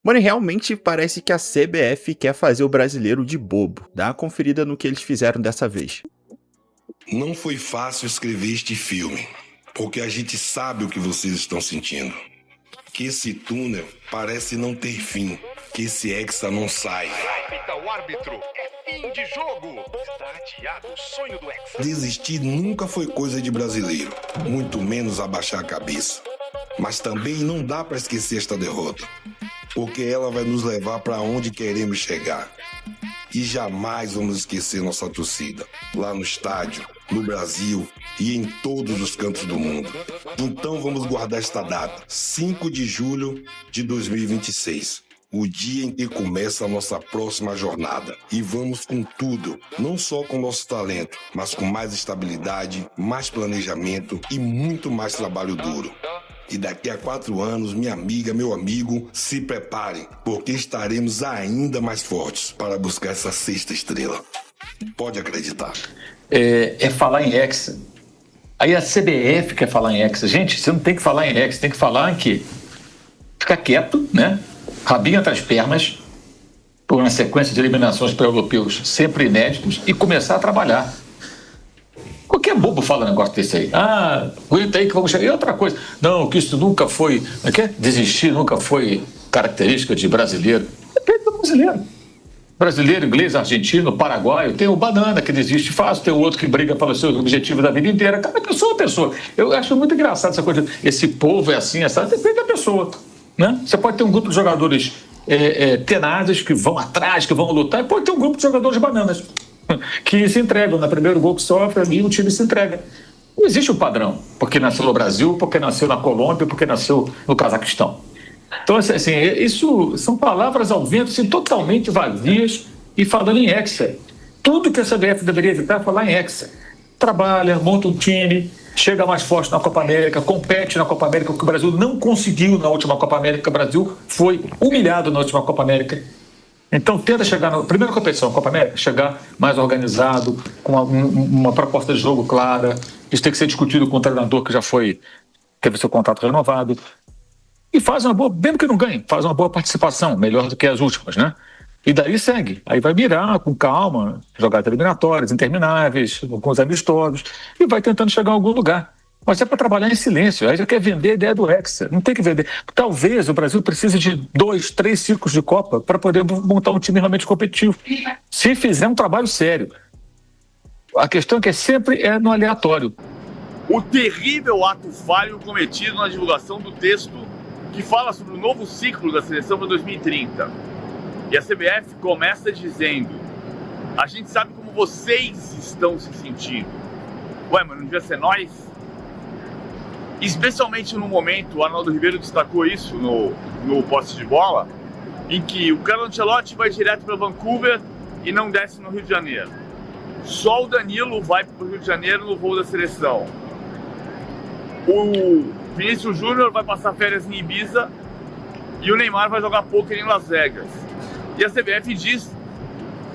Mano, e realmente parece que a CBF quer fazer o brasileiro de bobo. Dá uma conferida no que eles fizeram dessa vez. Não foi fácil escrever este filme, porque a gente sabe o que vocês estão sentindo. Que esse túnel parece não ter fim, que esse hexa não sai. Apita o árbitro, é fim de jogo. Está adiado o sonho do hexa. Desistir nunca foi coisa de brasileiro, muito menos abaixar a cabeça. Mas também não dá para esquecer esta derrota, porque ela vai nos levar para onde queremos chegar. E jamais vamos esquecer nossa torcida, lá no estádio, no Brasil e em todos os cantos do mundo. Então vamos guardar esta data, 5 de julho de 2026, o dia em que começa a nossa próxima jornada. E vamos com tudo, não só com nosso talento, mas com mais estabilidade, mais planejamento e muito mais trabalho duro. E daqui a 4 anos, minha amiga, meu amigo, se preparem, porque estaremos ainda mais fortes para buscar essa 6ª estrela. Pode acreditar. É falar em hexa. Aí a CBF quer falar em hexa. Gente, você não tem que falar em hexa, tem que falar em quê? Ficar quieto, né? Rabinho entre as pernas, por uma sequência de eliminações para europeus sempre inéditos e começar a trabalhar. Qualquer bobo fala um negócio desse aí. Aguenta aí que vamos chegar. E outra coisa, não, que isso nunca foi... Desistir nunca foi característica de brasileiro. Depende do brasileiro. Brasileiro, inglês, argentino, paraguaio. Tem o banana que desiste fácil, tem o outro que briga pelos seus objetivos da vida inteira. Cada pessoa é pessoa. Eu acho muito engraçado essa coisa. Esse povo é assim, essa... Depende da pessoa. Né? Você pode ter um grupo de jogadores tenazes que vão atrás, que vão lutar, e pode ter um grupo de jogadores bananas que se entregam. No primeiro gol que sofre, ali o time se entrega. Não existe um padrão, porque nasceu no Brasil, porque nasceu na Colômbia, porque nasceu no Cazaquistão. Então, assim, isso são palavras ao vento, assim, totalmente vazias e falando em hexa. Tudo que a CBF deveria evitar é falar em hexa. Trabalha, monta um time, chega mais forte na Copa América, compete na Copa América, o que o Brasil não conseguiu na última Copa América. O Brasil foi humilhado na última Copa América. Então, tenta chegar na primeira competição, Copa América, chegar mais organizado, com uma proposta de jogo clara. Isso tem que ser discutido com o treinador que já teve seu contrato renovado. E faz uma boa, mesmo que não ganhe, faz uma boa participação, melhor do que as últimas, né? E daí segue. Aí vai mirar com calma, jogadas eliminatórias, intermináveis, alguns amistosos, e vai tentando chegar a algum lugar. Mas é para trabalhar em silêncio. Aí já quer vender a ideia do hexa. Não tem que vender. Talvez o Brasil precise de 2, 3 ciclos de Copa para poder montar um time realmente competitivo. Se fizer um trabalho sério. A questão é que sempre é no aleatório. O terrível ato falho cometido na divulgação do texto que fala sobre o novo ciclo da seleção para 2030. E a CBF começa dizendo: a gente sabe como vocês estão se sentindo. Ué, mas não devia ser nós? Especialmente no momento, o Arnaldo Ribeiro destacou isso no posse de bola, em que o Carlo Ancelotti vai direto para Vancouver e não desce no Rio de Janeiro. Só o Danilo vai para o Rio de Janeiro no voo da seleção. O Vinícius Júnior vai passar férias em Ibiza e o Neymar vai jogar pôquer em Las Vegas. E a CBF diz: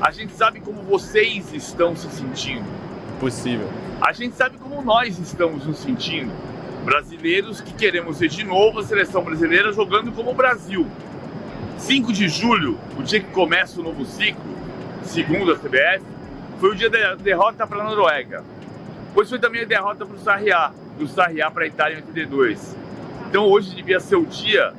a gente sabe como vocês estão se sentindo. Possível. A gente sabe como nós estamos nos sentindo. Brasileiros que queremos ver de novo a seleção brasileira jogando como o Brasil. 5 de julho, o dia que começa o novo ciclo, segundo a CBF, foi o dia da derrota para a Noruega. Pois foi também a derrota para o Sarriá, do Sarriá para a Itália em 82. Então hoje devia ser o dia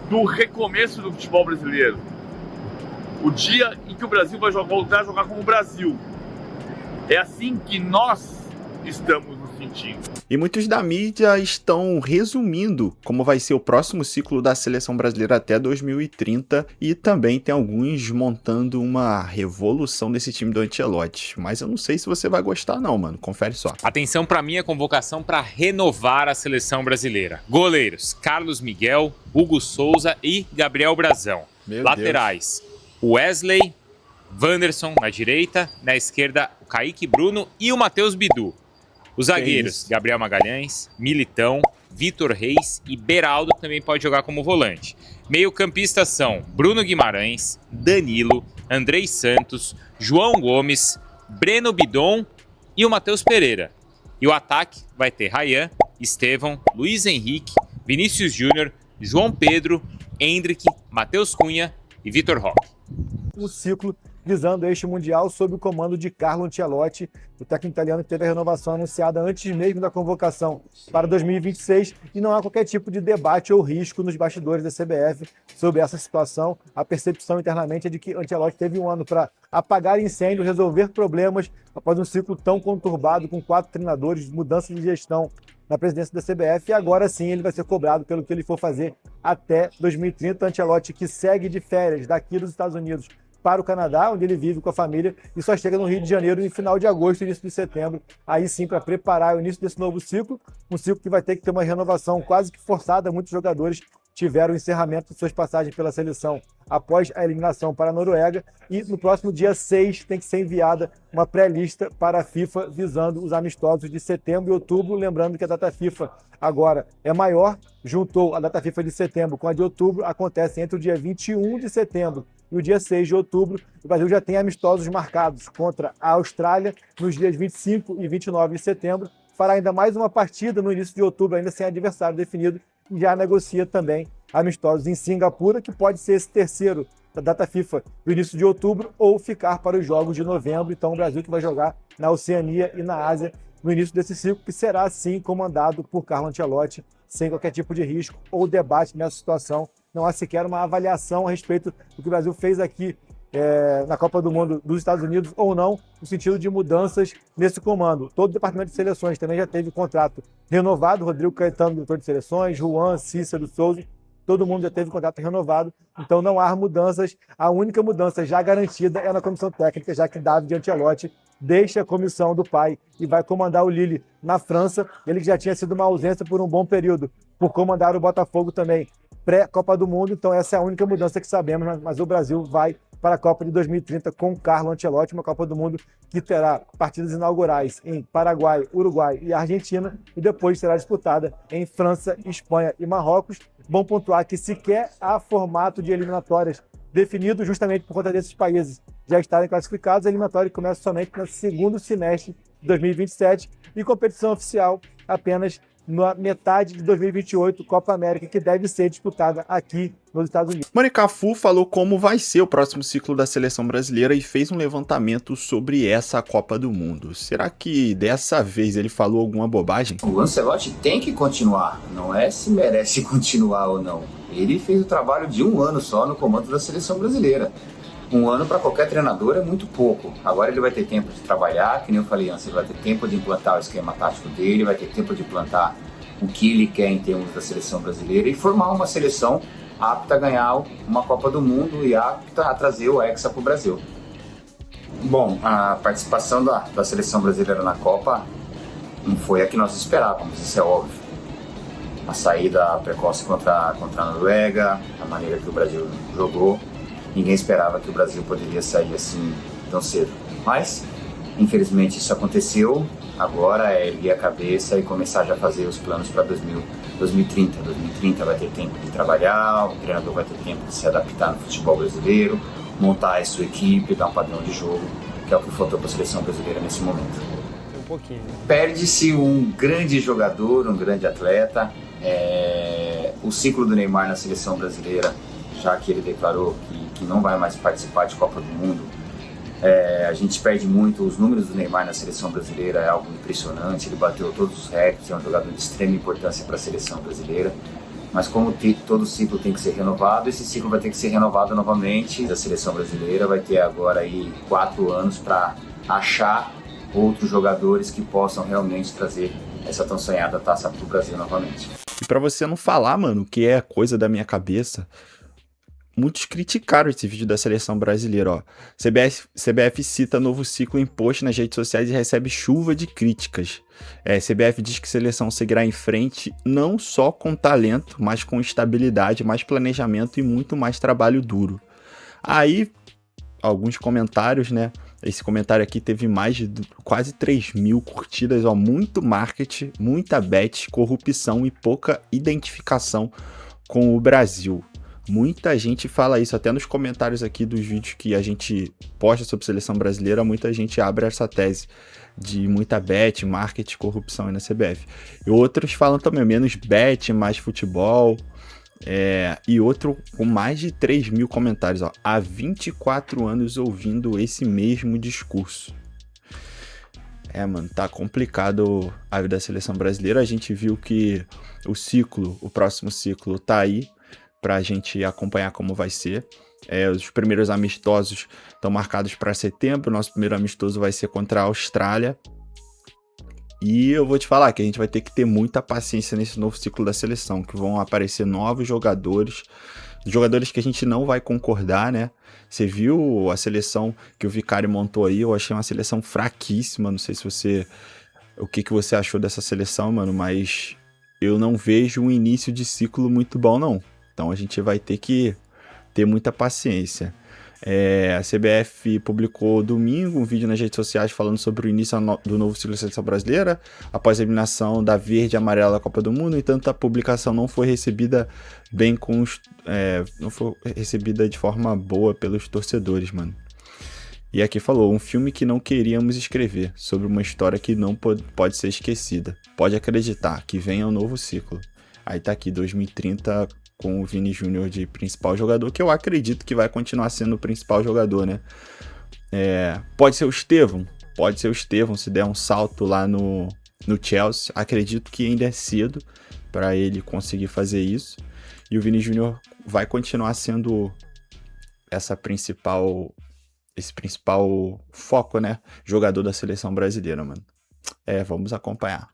do recomeço do futebol brasileiro. O dia em que o Brasil vai voltar a jogar como o Brasil. É assim que nós estamos nos sentindo. E muitos da mídia estão resumindo como vai ser o próximo ciclo da seleção brasileira até 2030, e também tem alguns montando uma revolução desse time do Ancelotti. Mas eu não sei se você vai gostar não, mano. Confere só. Atenção para minha convocação para renovar a seleção brasileira. Goleiros: Carlos Miguel, Hugo Souza e Gabriel Brazão. Laterais: Wesley, Wanderson na direita, na esquerda o Kaique Bruno e o Matheus Bidu. Os zagueiros: Gabriel Magalhães, Militão, Vitor Reis e Beraldo, que também pode jogar como volante. Meio-campistas são Bruno Guimarães, Danilo, Andrei Santos, João Gomes, Breno Bidon e o Matheus Pereira. E o ataque vai ter Ryan, Estevão, Luiz Henrique, Vinícius Júnior, João Pedro, Endrick, Matheus Cunha e Vitor Roque. Um ciclo visando este Mundial sob o comando de Carlo Ancelotti, o técnico italiano que teve a renovação anunciada antes mesmo da convocação para 2026, e não há qualquer tipo de debate ou risco nos bastidores da CBF sobre essa situação. A percepção internamente é de que Ancelotti teve um ano para apagar incêndio, resolver problemas após um ciclo tão conturbado com 4 treinadores, mudança de gestão na presidência da CBF, e agora sim ele vai ser cobrado pelo que ele for fazer até 2030. Ancelotti, que segue de férias daqui dos Estados Unidos para o Canadá, onde ele vive com a família, e só chega no Rio de Janeiro em final de agosto, início de setembro, aí sim para preparar o início desse novo ciclo, um ciclo que vai ter que ter uma renovação quase que forçada. Muitos jogadores tiveram o encerramento de suas passagens pela seleção após a eliminação para a Noruega, e no próximo dia 6 tem que ser enviada uma pré-lista para a FIFA visando os amistosos de setembro e outubro, lembrando que a data FIFA agora é maior, juntou a data FIFA de setembro com a de outubro, acontece entre o dia 21 de setembro e o dia 6 de outubro. O Brasil já tem amistosos marcados contra a Austrália nos dias 25 e 29 de setembro, fará ainda mais uma partida no início de outubro, ainda sem adversário definido, e já negocia também amistosos em Singapura, que pode ser esse terceiro da data FIFA do início de outubro, ou ficar para os jogos de novembro. Então o Brasil que vai jogar na Oceania e na Ásia no início desse ciclo, que será sim comandado por Carlo Ancelotti, sem qualquer tipo de risco ou debate nessa situação. Não há sequer uma avaliação a respeito do que o Brasil fez aqui na Copa do Mundo dos Estados Unidos ou não, no sentido de mudanças nesse comando. Todo o departamento de seleções também já teve contrato renovado, Rodrigo Caetano, diretor de seleções, Juan, Cícero, Souza, todo mundo já teve contrato renovado, então não há mudanças. A única mudança já garantida é na comissão técnica, já que David Ancelotti deixa a comissão do pai e vai comandar o Lille na França. Ele já tinha sido uma ausência por um bom período, por comandar o Botafogo também pré-Copa do Mundo, então essa é a única mudança que sabemos, mas o Brasil vai para a Copa de 2030 com Carlo Ancelotti, uma Copa do Mundo que terá partidas inaugurais em Paraguai, Uruguai e Argentina, e depois será disputada em França, Espanha e Marrocos. Bom pontuar que sequer há formato de eliminatórias definido, justamente por conta desses países já estarem classificados. A eliminatória começa somente no segundo semestre de 2027 e competição oficial apenas na metade de 2028, Copa América, que deve ser disputada aqui nos Estados Unidos. Mano, Cafu falou como vai ser o próximo ciclo da seleção brasileira e fez um levantamento sobre essa Copa do Mundo. Será que dessa vez ele falou alguma bobagem? O Ancelotti tem que continuar, não é se merece continuar ou não. Ele fez o trabalho de um ano só no comando da seleção brasileira. Um ano para qualquer treinador é muito pouco. Agora ele vai ter tempo de trabalhar, que nem eu falei antes, ele vai ter tempo de implantar o esquema tático dele, vai ter tempo de implantar o que ele quer em termos da seleção brasileira e formar uma seleção apta a ganhar uma Copa do Mundo e apta a trazer o Hexa para o Brasil. Bom, a participação da seleção brasileira na Copa não foi a que nós esperávamos, isso é óbvio. A saída precoce contra a Noruega, a maneira que o Brasil jogou, ninguém esperava que o Brasil poderia sair assim tão cedo. Mas, infelizmente, isso aconteceu. Agora é erguer a cabeça e começar já a fazer os planos para 2030. 2030 vai ter tempo de trabalhar, o treinador vai ter tempo de se adaptar no futebol brasileiro, montar a sua equipe, dar um padrão de jogo, que é o que faltou para a seleção brasileira nesse momento. Um pouquinho. Perde-se um grande jogador, um grande atleta. O ciclo do Neymar na seleção brasileira, já que ele declarou que não vai mais participar de Copa do Mundo, a gente perde muito. Os números do Neymar na seleção brasileira é algo impressionante, ele bateu todos os recordes, é um jogador de extrema importância para a seleção brasileira, mas como todo ciclo tem que ser renovado, esse ciclo vai ter que ser renovado novamente. A seleção brasileira vai ter agora aí 4 anos para achar outros jogadores que possam realmente trazer essa tão sonhada taça para o Brasil novamente. E para você não falar, mano, que é coisa da minha cabeça, muitos criticaram esse vídeo da seleção brasileira, ó. CBF cita novo ciclo em post nas redes sociais e recebe chuva de críticas. CBF diz que a seleção seguirá em frente não só com talento, mas com estabilidade, mais planejamento e muito mais trabalho duro. Aí, alguns comentários, né? Esse comentário aqui teve mais de quase 3.000 curtidas, ó. Muito marketing, muita bet, corrupção e pouca identificação com o Brasil. Muita gente fala isso, até nos comentários aqui dos vídeos que a gente posta sobre seleção brasileira, muita gente abre essa tese de muita bet, marketing, corrupção aí na CBF. E outros falam também, menos bet, mais futebol. E outro com mais de 3 mil comentários, ó, há 24 anos ouvindo esse mesmo discurso. Mano, tá complicado a vida da seleção brasileira. A gente viu que o próximo ciclo tá aí pra gente acompanhar como vai ser. Os primeiros amistosos estão marcados para setembro. Nosso primeiro amistoso vai ser contra a Austrália. E eu vou te falar que a gente vai ter que ter muita paciência nesse novo ciclo da seleção, que vão aparecer novos jogadores que a gente não vai concordar, né? Você viu a seleção que o Vicário montou aí? Eu achei uma seleção fraquíssima, não sei se o que você achou dessa seleção, mano, mas eu não vejo um início de ciclo muito bom, não. Então a gente vai ter que ter muita paciência. A CBF publicou domingo um vídeo nas redes sociais falando sobre o início do novo ciclo da seleção brasileira, após a eliminação da verde e amarela da Copa do Mundo. No entanto, a publicação não foi recebida não foi recebida de forma boa pelos torcedores, mano. E aqui falou, um filme que não queríamos escrever, sobre uma história que não pode ser esquecida. Pode acreditar que venha um novo ciclo. Aí tá aqui, 2030... com o Vini Júnior de principal jogador, que eu acredito que vai continuar sendo o principal jogador, né? Pode ser o Estevão, se der um salto lá no Chelsea. Acredito que ainda é cedo para ele conseguir fazer isso. E o Vini Júnior vai continuar sendo esse principal foco, né? Jogador da seleção brasileira, mano. Vamos acompanhar.